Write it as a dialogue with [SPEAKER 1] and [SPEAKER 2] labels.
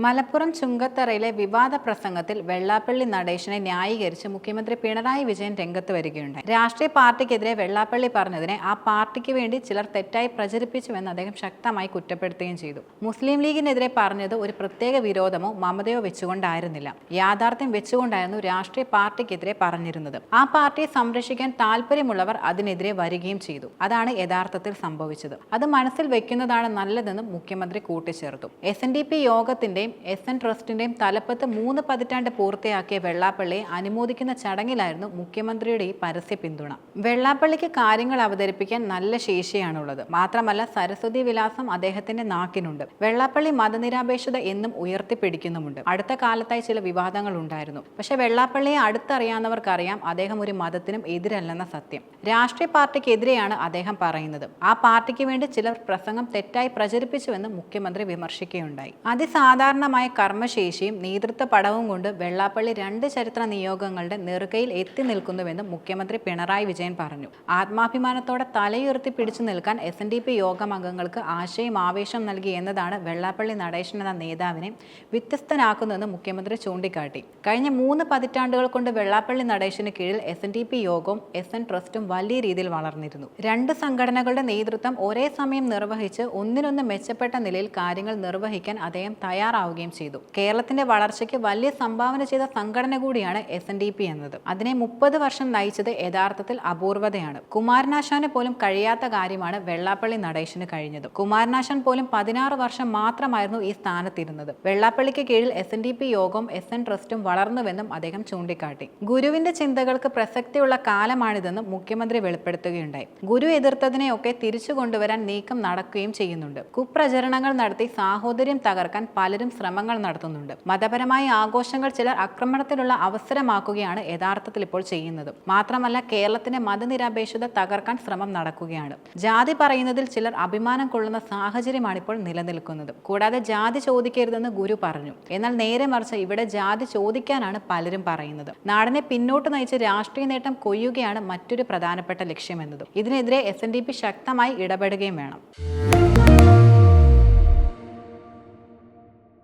[SPEAKER 1] മലപ്പുറം ചുങ്കത്തറയിലെ വിവാദ പ്രസംഗത്തിൽ വെള്ളാപ്പള്ളി നടേശനെ ന്യായീകരിച്ച് മുഖ്യമന്ത്രി പിണറായി വിജയൻ രംഗത്ത് വരികയുണ്ടായി. രാഷ്ട്രീയ പാർട്ടിക്കെതിരെ വെള്ളാപ്പള്ളി പറഞ്ഞതിനെ ആ പാർട്ടിക്ക് വേണ്ടി ചിലർ തെറ്റായി പ്രചരിപ്പിച്ചുവെന്ന് അദ്ദേഹം ശക്തമായി കുറ്റപ്പെടുത്തുകയും ചെയ്തു. മുസ്ലിം ലീഗിനെതിരെ പറഞ്ഞത് ഒരു പ്രത്യേക വിരോധമോ മമതയോ വെച്ചുകൊണ്ടായിരുന്നില്ല, യാഥാർത്ഥ്യം വെച്ചുകൊണ്ടായിരുന്നു രാഷ്ട്രീയ പാർട്ടിക്കെതിരെ പറഞ്ഞിരുന്നത്. ആ പാർട്ടിയെ സംരക്ഷിക്കാൻ താല്പര്യമുള്ളവർ അതിനെതിരെ വരികയും ചെയ്തു. അതാണ് യഥാർത്ഥത്തിൽ സംഭവിച്ചത്. അത് മനസ്സിൽ വെക്കുന്നതാണ് നല്ലതെന്നും മുഖ്യമന്ത്രി കൂട്ടിച്ചേർത്തു. SNDP യോഗത്തിന്റെയും SN ട്രസ്റ്റിന്റെയും തലപ്പത്ത് 3 പതിറ്റാണ്ട് പൂർത്തിയാക്കിയ വെള്ളാപ്പള്ളിയെ അനുമോദിക്കുന്ന ചടങ്ങിലായിരുന്നു മുഖ്യമന്ത്രിയുടെ ഈ പരസ്യ പിന്തുണ. വെള്ളാപ്പള്ളിക്ക് കാര്യങ്ങൾ അവതരിപ്പിക്കാൻ നല്ല ശേഷിയാണുള്ളത്. മാത്രമല്ല സരസ്വതി വിലാസം അദ്ദേഹത്തിന്റെ നാക്കിനുണ്ട്. വെള്ളാപ്പള്ളി മതനിരാപേക്ഷത എന്നും ഉയർത്തിപ്പിടിക്കുന്നുമുണ്ട്. അടുത്ത കാലത്തായി ചില വിവാദങ്ങൾ ഉണ്ടായിരുന്നു. പക്ഷെ വെള്ളാപ്പള്ളിയെ അടുത്തറിയാവുന്നവർക്കറിയാം അദ്ദേഹം ഒരു മതത്തിനും എതിരല്ലെന്ന സത്യം. രാഷ്ട്രീയ പാർട്ടിക്കെതിരെയാണ് അദ്ദേഹം പറയുന്നത്. ആ പാർട്ടിക്ക് വേണ്ടി ചിലർ പ്രസംഗം തെറ്റായി പ്രചരിപ്പിച്ചുവെന്ന് മുഖ്യമന്ത്രി വിമർശിക്കുകയുണ്ടായി. അതിസാധാരണമായ കർമ്മശേഷിയും നേതൃത്വ പടവും കൊണ്ട് വെള്ളാപ്പള്ളി 2 ചരിത്ര നിയോഗങ്ങളുടെ നെറുകയിൽ എത്തി നിൽക്കുന്നുവെന്ന് മുഖ്യമന്ത്രി പിണറായി വിജയൻ പറഞ്ഞു. ആത്മാഭിമാനത്തോടെ തലയുയർത്തി പിടിച്ചു നിൽക്കാൻ SNDP യോഗം അംഗങ്ങൾക്ക് ആശയം ആവേശം നൽകി എന്നതാണ് വെള്ളാപ്പള്ളി നടേശൻ എന്ന നേതാവിനെ വ്യത്യസ്തനാക്കുന്നതെന്ന് മുഖ്യമന്ത്രി ചൂണ്ടിക്കാട്ടി. കഴിഞ്ഞ 3 പതിറ്റാണ്ടുകൾ കൊണ്ട് വെള്ളാപ്പള്ളി നടേശന് കീഴിൽ SNDP യോഗവും SN ട്രസ്റ്റും വലിയ രീതിയിൽ വളർന്നിരുന്നു. 2 സംഘടനകളുടെ നേതൃത്വം ഒരേ സമയം നിർവഹിച്ച് ഒന്നിനൊന്ന് മെച്ചപ്പെട്ട നിലയിൽ കാര്യങ്ങൾ നിർവഹിക്കാൻ അദ്ദേഹം തയ്യാറാവുകയും ചെയ്തു. കേരളത്തിന്റെ വളർച്ചയ്ക്ക് വലിയ സംഭാവന ചെയ്ത സംഘടന കൂടിയാണ് SNDP എന്നത്. അതിനെ 30 വർഷം നയിച്ചത് യഥാർത്ഥത്തിൽ അപൂർവതയാണ്. കുമാരനാശാന് പോലും കഴിയാത്ത കാര്യമാണ് വെള്ളാപ്പള്ളി നടേശന് കഴിഞ്ഞത്. കുമാരനാശാൻ പോലും 16 വർഷം മാത്രമായിരുന്നു ഈ സ്ഥാനത്തിരുന്നത്. വെള്ളാപ്പള്ളിക്ക് കീഴിൽ SNDP യോഗവും SN ട്രസ്റ്റും വളർന്നുവെന്നും അദ്ദേഹം ചൂണ്ടിക്കാട്ടി. ഗുരുവിന്റെ ചിന്തകൾക്ക് പ്രസക്തിയുള്ള കാലമാണിതെന്നും മുഖ്യമന്ത്രി വെളിപ്പെടുത്തുകയുണ്ടായി. ഗുരു എതിർത്തതിനെയൊക്കെ തിരിച്ചു കൊണ്ടുവരാൻ നീക്കം നടക്കുകയും ചെയ്യുന്നുണ്ട്. കുപ്രചരണങ്ങൾ നടത്തി സാഹോദര്യം തകർക്കാൻ പലരും ശ്രമങ്ങൾ നടത്തുന്നുണ്ട്. മതപരമായ ആഘോഷങ്ങൾ ചിലർ ആക്രമണത്തിലുള്ള അവസരമാക്കുകയാണ് യഥാർത്ഥത്തിൽ ഇപ്പോൾ ചെയ്യുന്നത്. മാത്രമല്ല കേരളത്തിന്റെ മതനിരപേക്ഷത തകർക്കാൻ ശ്രമം നടക്കുകയാണ്. ജാതി പറയുന്നതിൽ ചിലർ അഭിമാനം കൊള്ളുന്ന സാഹചര്യമാണ് ഇപ്പോൾ നിലനിൽക്കുന്നത്. കൂടാതെ ജാതി ചോദിക്കരുതെന്ന് ഗുരു പറഞ്ഞു. എന്നാൽ നേരെ മറിച്ച് ഇവിടെ ജാതി ചോദിക്കാനാണ് പലരും പറയുന്നത്. നാടിനെ പിന്നോട്ട് നയിച്ച് രാഷ്ട്രീയ നേട്ടം കൊയ്യുകയാണ് മറ്റൊരു പ്രധാനപ്പെട്ട ലക്ഷ്യമെന്നതും. ഇതിനെതിരെ SNDP ശക്തമായി ഇടപെടുകയും വേണം.